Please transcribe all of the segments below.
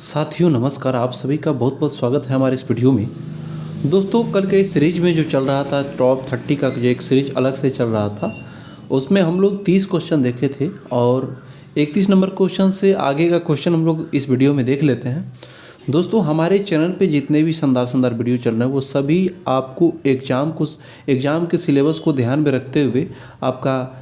साथियों नमस्कार। आप सभी का बहुत बहुत स्वागत है हमारे इस वीडियो में। दोस्तों कल के इस सीरीज में जो चल रहा था टॉप 30 का जो एक सीरीज अलग से चल रहा था, उसमें हम लोग 30 क्वेश्चन देखे थे और 31 नंबर क्वेश्चन से आगे का क्वेश्चन हम लोग इस वीडियो में देख लेते हैं। दोस्तों हमारे चैनल पे जितने भी शानदार वीडियो चल रहे हैं वो सभी आपको एग्ज़ाम के सिलेबस को ध्यान में रखते हुए आपका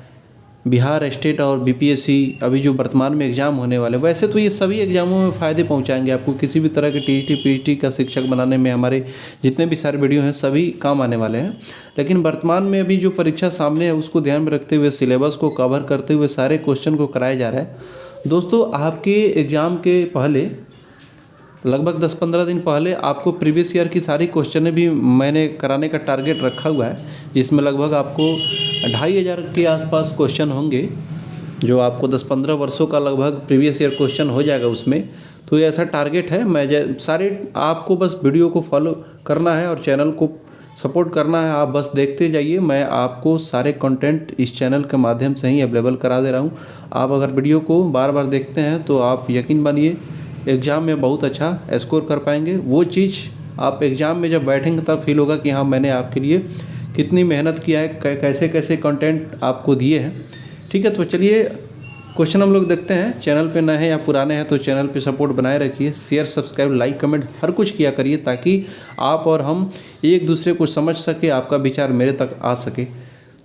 बिहार स्टेट और बीपीएससी अभी जो वर्तमान में एग्ज़ाम होने वाले, वैसे तो ये सभी एग्ज़ामों में फ़ायदे पहुंचाएंगे आपको। किसी भी तरह के टीईटी पीईटी का शिक्षक बनाने में हमारे जितने भी सारे वीडियो हैं सभी काम आने वाले हैं। लेकिन वर्तमान में अभी जो परीक्षा सामने है उसको ध्यान में रखते हुए सिलेबस को कवर करते हुए सारे क्वेश्चन को कराया जा रहा है। दोस्तों आपके एग्ज़ाम के पहले लगभग 10-15 दिन पहले आपको प्रीवियस ईयर की सारी क्वेश्चनें भी मैंने कराने का टारगेट रखा हुआ है, जिसमें लगभग आपको 2500 के आसपास क्वेश्चन होंगे, जो आपको 10-15 वर्षों का लगभग प्रीवियस ईयर क्वेश्चन हो जाएगा उसमें। तो ये ऐसा टारगेट है। मैं सारे आपको बस वीडियो को फॉलो करना है और चैनल को सपोर्ट करना है। आप बस देखते जाइए, मैं आपको सारे कंटेंट इस चैनल के माध्यम से ही अवेलेबल करा दे रहा हूँ। आप अगर वीडियो को बार बार देखते हैं तो आप यकीन मानिए एग्ज़ाम में बहुत अच्छा स्कोर कर पाएंगे। वो चीज़ आप एग्ज़ाम में जब बैठेंगे तब फील होगा कि हाँ मैंने आपके लिए कितनी मेहनत किया है, कैसे कैसे कंटेंट आपको दिए हैं। ठीक है, तो चलिए क्वेश्चन हम लोग देखते हैं। चैनल पे नए हैं या पुराने हैं तो चैनल पे सपोर्ट बनाए रखिए, शेयर सब्सक्राइब लाइक कमेंट हर कुछ किया करिए, ताकि आप और हम एक दूसरे को समझ सके, आपका विचार मेरे तक आ सके।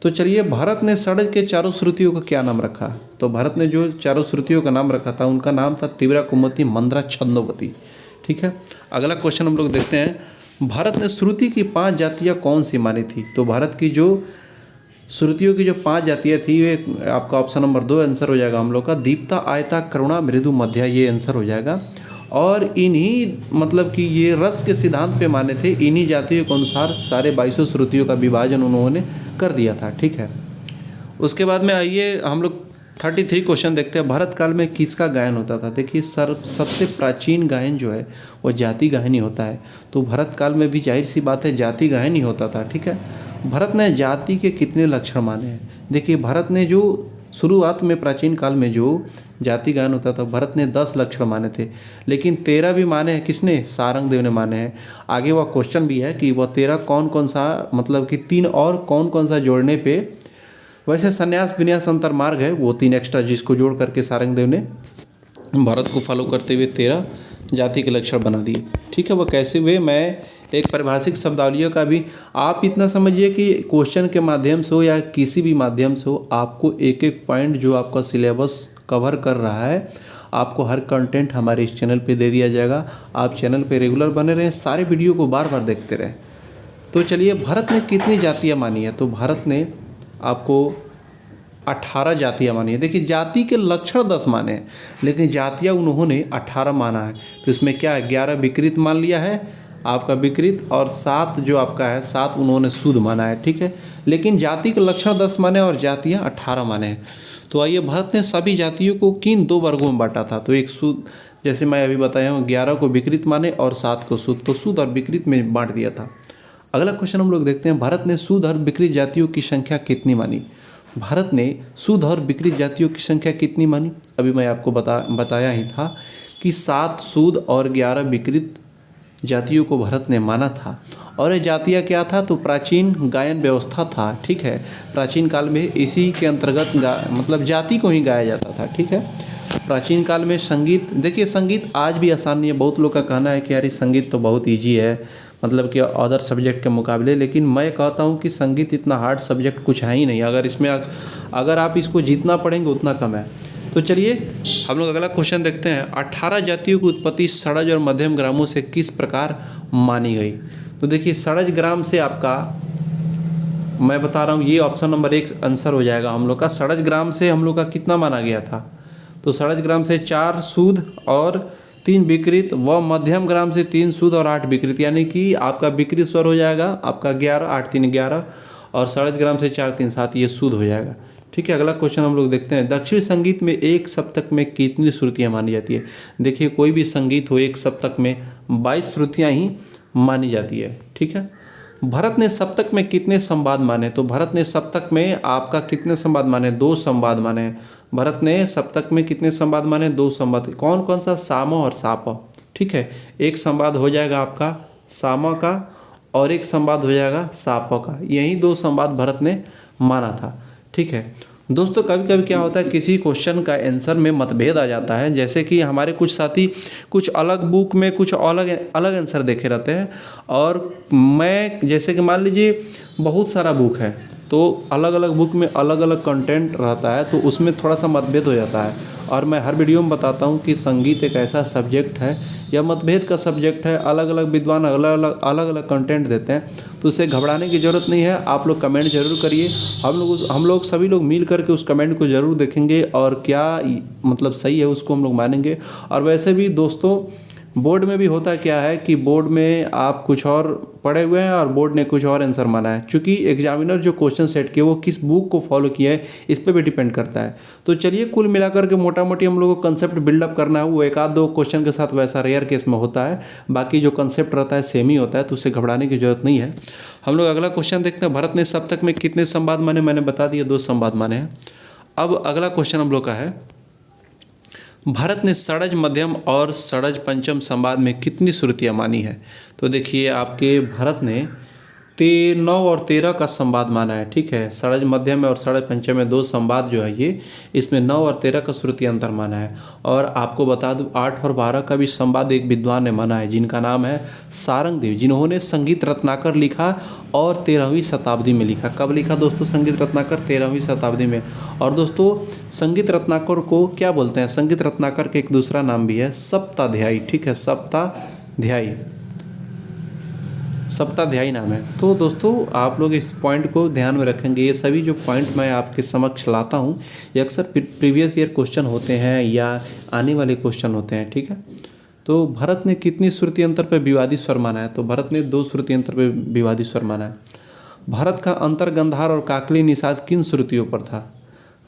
तो चलिए, भारत ने षड्ज के चारों श्रुतियों का क्या नाम रखा? तो भारत ने जो चारों श्रुतियों का नाम रखा था उनका नाम था तिवरा, कुमुदी, मंद्रा, छंदोवती। ठीक है, अगला क्वेश्चन हम लोग देखते हैं। भारत ने श्रुति की 5 जातियाँ कौन सी मानी थी? तो भारत की जो श्रुतियों की जो 5 जातियाँ थी, ये आपका ऑप्शन नंबर 2 आंसर हो जाएगा हम लोग का। दीप्ता, आयता, करुणा, मृदु, मध्या, ये आंसर हो जाएगा। और इन्हीं मतलब कि ये रस के सिद्धांत पे माने थे। इन्हीं जातियों के अनुसार सारे 22 श्रुतियों का विभाजन उन्होंने कर दिया था। ठीक है, उसके बाद में आइए हम लोग 33 क्वेश्चन देखते हैं। भारत काल में किसका गायन होता था? देखिए सबसे प्राचीन गायन जो है वो जाति गायन ही होता है। तो भारत काल में भी जाहिर सी बात है जाति गायन ही होता था। ठीक है, भारत ने जाति के कितने लक्षण माने हैं? देखिए भारत ने जो शुरुआत में प्राचीन काल में जो जाति गायन होता था, भारत ने 10 लक्षण माने थे, लेकिन 13 भी माने हैं किसने? सारंगदेव ने माने हैं। आगे वह क्वेश्चन भी है कि वह 13 कौन कौन सा, मतलब कि 3 और कौन कौन सा जोड़ने पे, वैसे संन्यास विन्यास अंतर मार्ग है वो 3 एक्स्ट्रा, जिसको जोड़ करके सारंगदेव ने भारत को फॉलो करते हुए 13 जाति के लक्षण बना दिए। ठीक है, वह कैसे हुए? मैं एक पारिभाषिक शब्दावलियों का भी, आप इतना समझिए कि क्वेश्चन के माध्यम से हो या किसी भी माध्यम से हो, आपको एक एक पॉइंट जो आपका सिलेबस कवर कर रहा है, आपको हर कंटेंट हमारे इस चैनल पे दे दिया जाएगा। आप चैनल पे रेगुलर बने रहें, सारे वीडियो को बार बार देखते रहें। तो चलिए, भारत ने कितनी जातियाँ मानी है? तो भारत ने आपको 18 जातियाँ मानी है। देखिए जाति के लक्षण 10 माने हैं, लेकिन जातियाँ उन्होंने 18 माना है। तो इसमें क्या है, 11 विकृत मान लिया है आपका विकृत, और 7 जो आपका है 7 उन्होंने शुद्ध माना है। ठीक है, लेकिन जाति के लक्षण 10 माने और जातियाँ 18 माने हैं। तो आइए, भारत ने सभी जातियों को किन 2 वर्गों में बांटा था? तो एक शुद्ध, जैसे मैं अभी बताया हूँ, 11 को विकृत माने और 7 को शुद्ध, तो शुद्ध और विकृत में बांट दिया था। अगला क्वेश्चन हम लोग देखते हैं। भारत ने शुद्ध और विकृत जातियों की संख्या कितनी मानी? भारत ने शुद्ध और विकृत जातियों की संख्या कितनी मानी? अभी मैं आपको बताया ही था कि 7 शुद्ध और 11 विकृत जातियों को भारत ने माना था। और ये जातियाँ क्या था? तो प्राचीन गायन व्यवस्था था। ठीक है, प्राचीन काल में इसी के अंतर्गत मतलब जाति को ही गाया जाता था। ठीक है, प्राचीन काल में संगीत, देखिए संगीत आज भी आसान नहीं है। बहुत लोग का कहना है कि यार संगीत तो बहुत ईजी है, मतलब कि अदर सब्जेक्ट के मुकाबले, लेकिन मैं कहता हूँ कि संगीत इतना हार्ड सब्जेक्ट कुछ है ही नहीं। अगर आप इसको जितना पढ़ेंगे उतना कम है। तो चलिए हम लोग अगला क्वेश्चन देखते हैं। 18 जातियों की उत्पत्ति षड्ज और मध्यम ग्रामों से किस प्रकार मानी गई? तो देखिए षड्ज ग्राम से आपका, मैं बता रहा हूँ, ये ऑप्शन नंबर 1 आंसर हो जाएगा हम लोग का। षड्ज ग्राम से हम लोग का कितना माना गया था? तो षड्ज ग्राम से 4 शुद्ध और 3 विकृत, व मध्यम ग्राम से 3 शुद्ध और 8 विकृत, यानी कि आपका विकृत स्वर हो जाएगा आपका 11, 8 3 11, और षड्ज ग्राम से 4 3 7, ये शुद्ध हो जाएगा। ठीक है, अगला क्वेश्चन हम लोग देखते हैं। दक्षिण संगीत में एक सप्तक में कितनी श्रुतियाँ मानी जाती है? देखिए कोई भी संगीत हो, एक सप्तक में 22 श्रुतियाँ ही मानी जाती है। ठीक है, भारत ने सप्तक में कितने संवाद माने? तो भारत ने सप्तक में आपका कितने संवाद माने? 2 संवाद माने। भारत ने सप्तक में कितने संवाद माने? 2 संवाद। कौन कौन सा? साम और साप। ठीक है। एक संवाद हो जाएगा आपका सामा का और एक संवाद हो जाएगा सापा का। यही दो संवाद भरत ने माना था, ठीक है। दोस्तों कभी कभी क्या होता है, किसी क्वेश्चन का आंसर में मतभेद आ जाता है। जैसे कि हमारे कुछ साथी कुछ अलग बुक में कुछ अलग अलग आंसर देखे रहते हैं, और मैं जैसे कि मान लीजिए बहुत सारा बुक है, तो अलग अलग बुक में अलग अलग कंटेंट रहता है, तो उसमें थोड़ा सा मतभेद हो जाता है। और मैं हर वीडियो में बताता हूँ कि संगीत एक ऐसा सब्जेक्ट है या मतभेद का सब्जेक्ट है, अलग अलग विद्वान अलग अलग कंटेंट देते हैं, तो उससे घबराने की ज़रूरत नहीं है। आप लोग कमेंट जरूर करिए, हम लोग सभी लोग मिल करके उस कमेंट को ज़रूर देखेंगे और क्या मतलब सही है उसको हम लोग मानेंगे। और वैसे भी दोस्तों बोर्ड में भी होता क्या है कि बोर्ड में आप कुछ और पढ़े हुए हैं और बोर्ड ने कुछ और आंसर माना है, क्योंकि एग्जामिनर जो क्वेश्चन सेट किए वो किस बुक को फॉलो किया है इस पर भी डिपेंड करता है। तो चलिए कुल मिलाकर के मोटा मोटी हम लोगों को कंसेप्ट बिल्डअप करना है। वो एक आध दो क्वेश्चन के साथ वैसा रेयर केस में होता है, बाकी जो कंसेप्ट रहता है सेम ही होता है, तो उससे घबराने की जरूरत नहीं है। हम लोग अगला क्वेश्चन देखते हैं। भरत ने सप्तक में कितने संवाद माने? मैंने बता दिया 2 संवाद माने हैं। अब अगला क्वेश्चन हम लोग का है, भरत ने षडज मध्यम और षडज पंचम संवाद में कितनी श्रुतियाँ मानी है? तो देखिए आपके भरत ने 9 और 13 का संवाद माना है, ठीक है। षडज मध्यम में और षडज पंचम में 2 संवाद जो है ये, इसमें 9 और 13 का श्रुति अंतर माना है। और आपको बता दूं 8 और 12 का भी संवाद एक विद्वान ने माना है, जिनका नाम है सारंगदेव, जिन्होंने संगीत रत्नाकर लिखा और 13वीं शताब्दी में लिखा। कब लिखा दोस्तों संगीत रत्नाकर? 13वीं शताब्दी में। और दोस्तों संगीत रत्नाकर को क्या बोलते हैं? संगीत रत्नाकर के एक दूसरा नाम भी है सप्ताध्यायी, ठीक है, सप्ताध्यायी, सप्ताध्यायी नाम है। तो दोस्तों आप लोग इस पॉइंट को ध्यान में रखेंगे। ये सभी जो पॉइंट मैं आपके समक्ष लाता हूँ ये अक्सर प्रीवियस ईयर क्वेश्चन होते हैं या आने वाले क्वेश्चन होते हैं, ठीक है। तो भरत ने कितनी श्रुति अंतर पर विवादी स्वर माना है? तो भरत ने 2 श्रुति अंतर पर विवादी स्वर माना है। भारत का अंतर गंधार और काकली निषाद किन श्रुतियों पर था?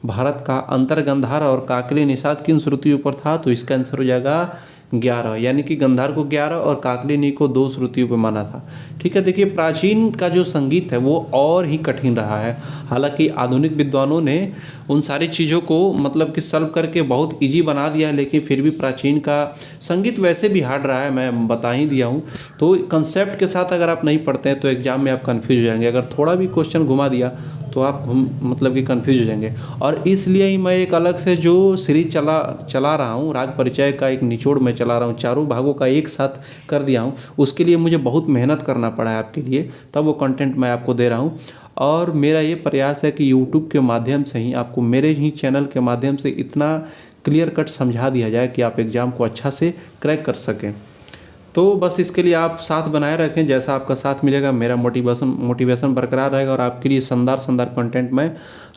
भारत का अंतर गंधार और काकली निषाद किन श्रुतियों पर था? तो इसका आंसर हो जाएगा 11, यानी कि गंधार को 11 और काकलिनी को 2 श्रुतियों पर माना था, ठीक है। देखिए प्राचीन का जो संगीत है वो और ही कठिन रहा है। हालांकि आधुनिक विद्वानों ने उन सारी चीज़ों को मतलब कि सॉल्व करके बहुत इजी बना दिया है, लेकिन फिर भी प्राचीन का संगीत वैसे भी हार्ड रहा है, मैं बता ही दिया हूँ। तो कंसेप्ट के साथ अगर आप नहीं पढ़ते हैं तो एग्जाम में आप कन्फ्यूज हो जाएंगे। अगर थोड़ा भी क्वेश्चन घुमा दिया तो आप मतलब कि कंफ्यूज हो जाएंगे। और इसलिए ही मैं एक अलग से जो सीरीज चला रहा हूँ, राग परिचय का एक निचोड़ में चला रहा हूँ, 4 भागों का एक साथ कर दिया हूँ। उसके लिए मुझे बहुत मेहनत करना पड़ा है आपके लिए, तब वो कंटेंट मैं आपको दे रहा हूँ। और मेरा ये प्रयास है कि यूट्यूब के माध्यम से ही आपको, मेरे ही चैनल के माध्यम से इतना क्लियर कट समझा दिया जाए कि आप एग्ज़ाम को अच्छा से क्रैक कर सकें। तो बस इसके लिए आप साथ बनाए रखें। जैसा आपका साथ मिलेगा मेरा मोटिवेशन बरकरार रहेगा और आपके लिए शानदार कंटेंट मैं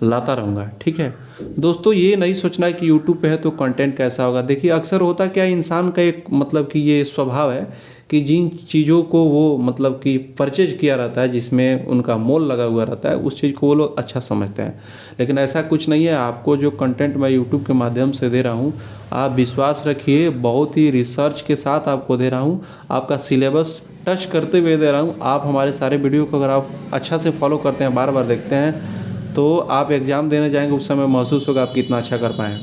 लाता रहूँगा, ठीक है। दोस्तों ये नहीं सोचना है कि यूट्यूब पे है तो कंटेंट कैसा होगा। देखिए अक्सर होता क्या है, इंसान का एक मतलब कि ये स्वभाव है कि जिन चीज़ों को वो मतलब कि परचेज किया रहता है, जिसमें उनका मोल लगा हुआ रहता है, उस चीज़ को वो लोग अच्छा समझते हैं। लेकिन ऐसा कुछ नहीं है। आपको जो कंटेंट मैं यूट्यूब के माध्यम से दे रहा हूँ, आप विश्वास रखिए बहुत ही रिसर्च के साथ आपको दे रहा हूँ, आपका सिलेबस टच करते हुए दे रहा हूँ। आप हमारे सारे वीडियो को अगर आप अच्छा से फॉलो करते हैं, बार बार देखते हैं, तो आप एग्ज़ाम देने जाएंगे उस समय महसूस होगा आप कितना अच्छा कर पाएँ।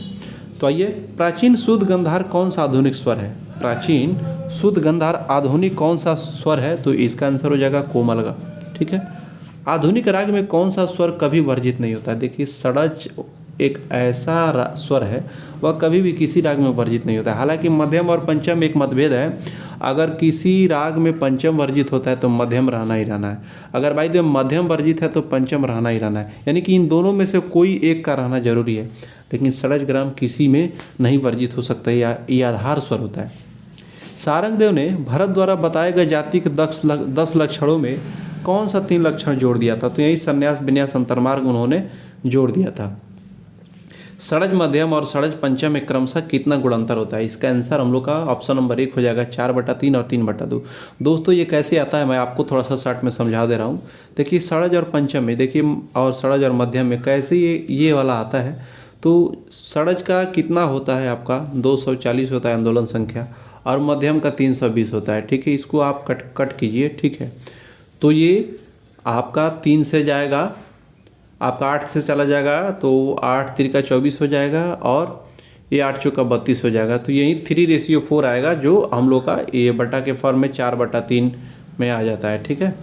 तो आइए, प्राचीन शुद्ध गंधार कौन सा आधुनिक स्वर है? प्राचीन शुद्ध गंधार आधुनिक कौन सा स्वर है? तो इसका आंसर हो जाएगा कोमलगा, ठीक है। आधुनिक राग में कौन सा स्वर कभी वर्जित नहीं होता है? देखिए षडज एक ऐसा स्वर है वह कभी भी किसी राग में वर्जित नहीं होता है। हालांकि मध्यम और पंचम एक मतभेद है। अगर किसी राग में पंचम वर्जित होता है तो मध्यम रहना ही रहना है। अगर भाई तो मध्यम वर्जित है तो पंचम रहना ही रहना है, यानी कि इन दोनों में से कोई एक का रहना जरूरी है। लेकिन षडज ग्राम किसी में नहीं वर्जित हो सकता है, ये आधार स्वर होता है। सारंगदेव ने भरत द्वारा बताए गए जाति के 10 लक्षणों में कौन सा 3 लक्षण जोड़ दिया था? तो यही संन्यास विन्यास अंतर्मार्ग उन्होंने जोड़ दिया था। षडज मध्यम और षडज पंचम में क्रमशः कितना गुणांतर होता है? इसका आंसर हम लोग का ऑप्शन नंबर 1 हो जाएगा 4/3 और 3/2। दोस्तों ये कैसे आता है मैं आपको थोड़ा सा शॉर्ट में समझा दे रहा हूँ। देखिए षडज और पंचम में देखिए, और षडज और मध्यम में कैसे ये वाला आता है। तो षडज का कितना होता है आपका 240 होता है आंदोलन संख्या, और मध्यम का 320 होता है, ठीक है। इसको आप कट कीजिए, ठीक है। तो ये आपका 3 से जाएगा, आपका 8 से चला जाएगा तो 8 3 का 24 हो जाएगा, और ये 8 चौका 32 हो जाएगा। तो यही 3:4 आएगा, जो हम लोग का ये बटा के फॉर्म में 4/3 में आ जाता है। ठीक है,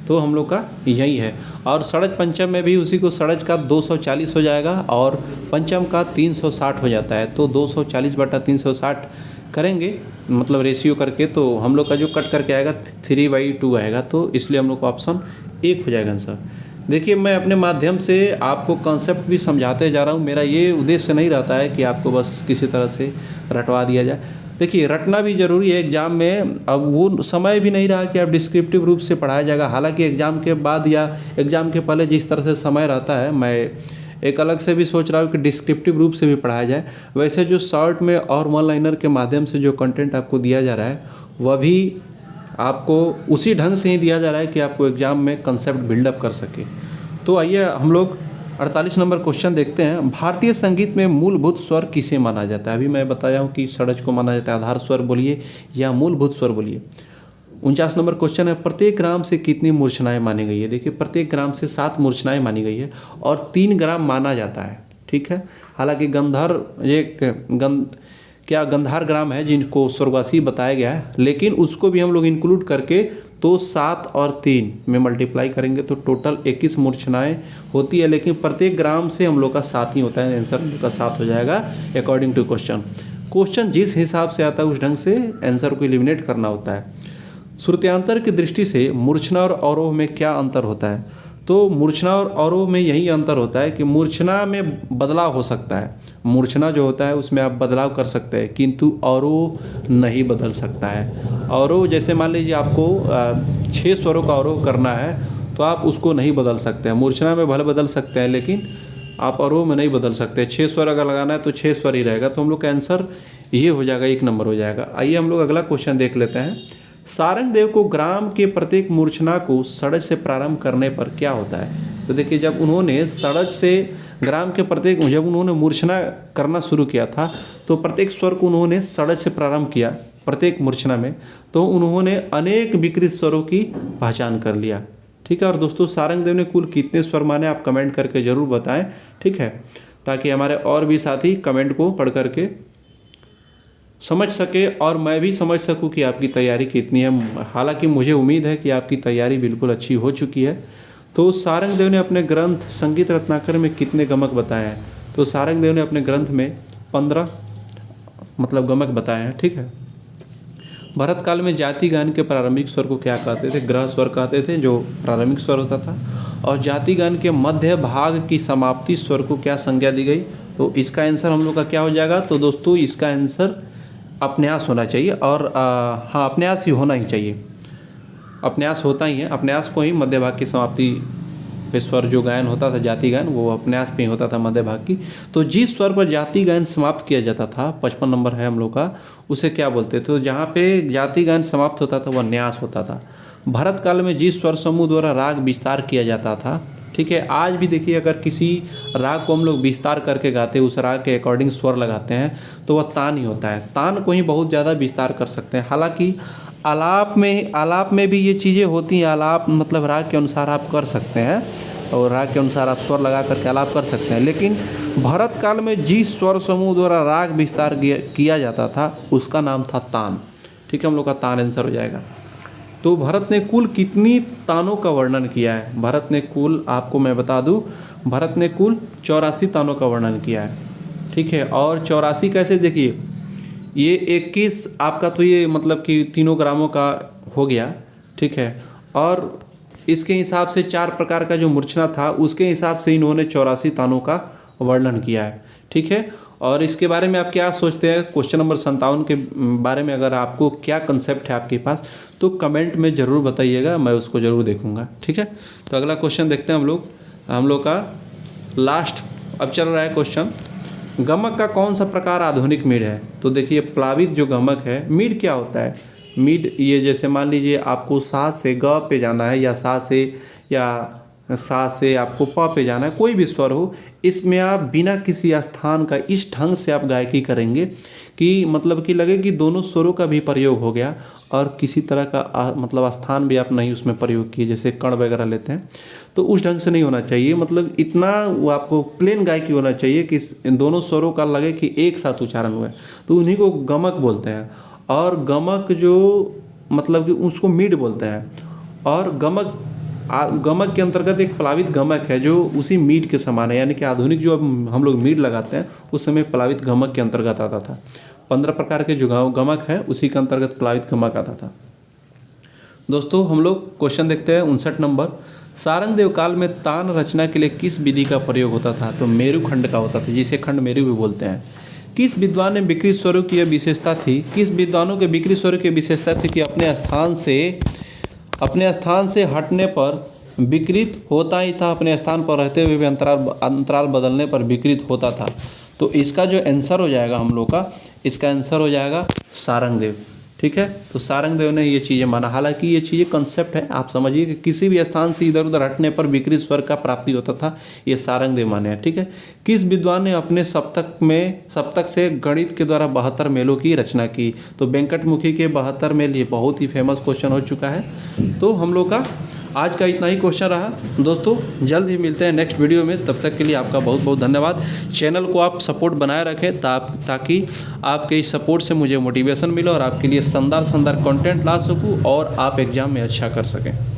तो हम लोग का यही है। और षड्ज पंचम में भी उसी को षड्ज का 240 हो जाएगा और पंचम का 360 हो जाता है। तो 240/360 करेंगे मतलब रेशियो करके, तो हम लोग का जो कट करके आएगा 3/2 आएगा। तो इसलिए हम लोग का ऑप्शन 1 हो जाएगा आंसर। देखिए, मैं अपने माध्यम से आपको कॉन्सेप्ट भी समझाते जा रहा हूँ। मेरा ये उद्देश्य नहीं रहता है कि आपको बस किसी तरह से रटवा दिया जाए। देखिए, रटना भी ज़रूरी है एग्ज़ाम में। अब वो समय भी नहीं रहा कि आप डिस्क्रिप्टिव रूप से पढ़ाया जाएगा। हालांकि एग्ज़ाम के बाद या एग्ज़ाम के पहले जिस तरह से समय रहता है, मैं एक अलग से भी सोच रहा हूँ कि डिस्क्रिप्टिव रूप से भी पढ़ाया जाए। वैसे जो शॉर्ट में और वन लाइनर के माध्यम से जो कंटेंट आपको दिया जा रहा है, वह भी आपको उसी ढंग से ही दिया जा रहा है कि आपको एग्ज़ाम में कंसेप्ट बिल्डअप कर सके। तो आइए हम लोग 48 नंबर क्वेश्चन देखते हैं। भारतीय संगीत में मूलभूत स्वर किसे माना जाता है? अभी मैं बताया हूँ कि षड्ज को माना जाता है, आधार स्वर बोलिए या मूलभूत स्वर बोलिए। 49 नंबर क्वेश्चन है, प्रत्येक ग्राम से कितनी मूर्छनाएं मानी गई है? देखिए, प्रत्येक ग्राम से 7 मूर्छनाएं मानी गई है और 3 ग्राम माना जाता है। ठीक है, हालांकि गंधार ग्राम है जिनको स्वर्गवासी बताया गया है, लेकिन उसको भी हम लोग इंक्लूड करके तो 7 और 3 में मल्टीप्लाई करेंगे तो टोटल 21 मूर्छनाएं होती है। लेकिन प्रत्येक ग्राम से हम लोग का 7 ही होता है, आंसर का 7 हो जाएगा अकॉर्डिंग टू क्वेश्चन जिस हिसाब से आता है उस ढंग से आंसर को एलिमिनेट करना होता है। श्रुत्यांतर की दृष्टि से मूर्छना और अवरोह में क्या अंतर होता है? तो मूर्छना और अवरोह में यही अंतर होता है कि मूर्छना में बदलाव हो सकता है। मूर्छना जो होता है उसमें आप बदलाव कर सकते हैं, किंतु अवरोह नहीं बदल सकता है। अवरोह जैसे मान लीजिए आपको 6 स्वरों का अवरोह करना है तो आप उसको नहीं बदल सकते हैं। मूर्छना में भले बदल सकते हैं लेकिन आप अवरोह में नहीं बदल सकते। 6 स्वर अगर लगाना है तो 6 स्वर ही रहेगा। तो हम लोग का आंसर ये हो जाएगा, 1 नंबर हो जाएगा। आइए हम लोग अगला क्वेश्चन देख लेते हैं। सारंगदेव को ग्राम के प्रत्येक मूर्छना को षड्ज से प्रारंभ करने पर क्या होता है? तो देखिए, जब उन्होंने षड्ज से ग्राम के प्रत्येक जब उन्होंने मूर्छना करना शुरू किया था तो प्रत्येक स्वर को उन्होंने षड्ज से प्रारंभ किया प्रत्येक मूर्छना में, तो उन्होंने अनेक विकृत स्वरों की पहचान कर लिया। ठीक है, और दोस्तों सारंगदेव ने कुल कितने स्वर माने आप कमेंट करके ज़रूर बताएं। ठीक है, ताकि हमारे और भी साथी कमेंट को पढ़ करके समझ सके और मैं भी समझ सकूं कि आपकी तैयारी कितनी है। हालांकि मुझे उम्मीद है कि आपकी तैयारी बिल्कुल अच्छी हो चुकी है। तो सारंगदेव ने अपने ग्रंथ संगीत रत्नाकर में कितने गमक बताए हैं? तो सारंगदेव ने अपने ग्रंथ में 15 गमक बताए हैं। ठीक है, भरत काल में जाति गान के प्रारंभिक स्वर को क्या कहते थे? ग्रह स्वर कहते थे, जो प्रारंभिक स्वर होता था। और जाति गान के मध्य भाग की समाप्ति स्वर को क्या संज्ञा दी गई? तो इसका आंसर हम लोग का क्या हो जाएगा? तो दोस्तों इसका आंसर अपन्यास होना चाहिए। और हाँ, अपन्यास ही होना ही चाहिए। अपन्यास होता ही है, अपन्यास को ही मध्य भाग की समाप्ति पे स्वर जो गायन होता था जाति गायन, वो अपन्यास पे ही होता था मध्य भाग की। तो जिस स्वर पर जाति गायन समाप्त किया जाता था, 55 नंबर है हम लोग का, उसे क्या बोलते थे? तो जहाँ पे जाति गायन समाप्त होता था वह न्यास होता था। भरत काल में जिस स्वर समूह द्वारा राग विस्तार किया जाता था, ठीक है, आज भी देखिए अगर किसी राग को हम लोग विस्तार करके गाते हैं, उस राग के अकॉर्डिंग स्वर लगाते हैं, तो वह तान ही होता है। तान को ही बहुत ज़्यादा विस्तार कर सकते हैं। हालांकि आलाप में भी ये चीज़ें होती हैं। आलाप मतलब राग के अनुसार आप कर सकते हैं और राग के अनुसार आप स्वर लगा करके आलाप कर सकते हैं। लेकिन भरत काल में जिस स्वर समूह द्वारा राग विस्तार किया जाता था उसका नाम था तान। ठीक है, हम लोग का तान आंसर हो जाएगा। तो भरत ने कुल कितनी तानों का वर्णन किया है? भरत ने कुल, आपको मैं बता दूं, भरत ने कुल 84 तानों का वर्णन किया है। ठीक है, और 84 कैसे? देखिए, ये 21 आपका तो ये मतलब कि तीनों ग्रामों का हो गया। ठीक है, और इसके हिसाब से 4 प्रकार का जो मूर्छना था उसके हिसाब से इन्होंने 84 तानों का वर्णन किया है। ठीक है, और इसके बारे में आप क्या सोचते हैं? क्वेश्चन नंबर 57 के बारे में अगर आपको क्या कंसेप्ट है आपके पास तो कमेंट में ज़रूर बताइएगा, मैं उसको ज़रूर देखूंगा। ठीक है, तो अगला क्वेश्चन देखते हैं हम लोग का लास्ट अब चल रहा है क्वेश्चन। गमक का कौन सा प्रकार आधुनिक मीड है? तो देखिए, प्लावित जो गमक है, मीड क्या होता है? मीड ये जैसे मान लीजिए आपको सा से ग पे जाना है या सा से या सा से आपको प पे जाना है, कोई भी स्वर हो, इसमें आप बिना किसी स्थान का इस ढंग से आप गायकी करेंगे कि मतलब कि लगे कि दोनों स्वरों का भी प्रयोग हो गया और किसी तरह का मतलब स्थान भी आप नहीं उसमें प्रयोग किए, जैसे कण वगैरह लेते हैं तो उस ढंग से नहीं होना चाहिए। मतलब इतना वो आपको प्लेन गायकी होना चाहिए कि इन दोनों स्वरों का लगे कि एक साथ उच्चारण हुआ है, तो उन्हीं को गमक बोलते हैं। और गमक जो मतलब कि उसको मीड बोलते हैं। और गमक के अंतर्गत एक प्लावित गमक है जो उसी मीड के समान है, यानी कि आधुनिक जो अब हम लोग मीड लगाते हैं उस समय प्लावित गमक के अंतर्गत आता था। 15 प्रकार के जो गमक है उसी के अंतर्गत प्लावित गमक आता था। दोस्तों हम लोग क्वेश्चन देखते हैं 59 नंबर। सारंगदेव काल में तान रचना के लिए किस विधि का प्रयोग होता था? तो मेरुखंड का होता था, जिसे खंड मेरु भी बोलते हैं। किस विद्वान ने विकृत स्वरों की यह विशेषता थी? किस विद्वानों के विकृत स्वरों की विशेषता थी कि अपने स्थान से हटने पर विकृत होता ही था, अपने स्थान पर रहते हुए भी अंतराल बदलने पर विकृत होता था। तो इसका जो आंसर हो जाएगा हम लोग का, इसका आंसर हो जाएगा सारंगदेव। ठीक है, तो सारंगदेव ने ये चीज़ें माना। हालांकि ये चीज़ें कंसेप्ट है, आप समझिए कि किसी भी स्थान से इधर उधर हटने पर विकृत स्वर का प्राप्ति होता था, ये सारंगदेव माने हैं। ठीक है, किस विद्वान ने अपने सप्तक से गणित के द्वारा 72 मेलों की रचना की? तो वेंकटमुखी के 72 मेल, ये बहुत ही फेमस क्वेश्चन हो चुका है। तो हम लोग का आज का इतना ही क्वेश्चन रहा। दोस्तों जल्द ही मिलते हैं नेक्स्ट वीडियो में, तब तक के लिए आपका बहुत बहुत धन्यवाद। चैनल को आप सपोर्ट बनाए रखें ताकि आपके इस सपोर्ट से मुझे मोटिवेशन मिले और आपके लिए शानदार कंटेंट ला सकूं और आप एग्ज़ाम में अच्छा कर सकें।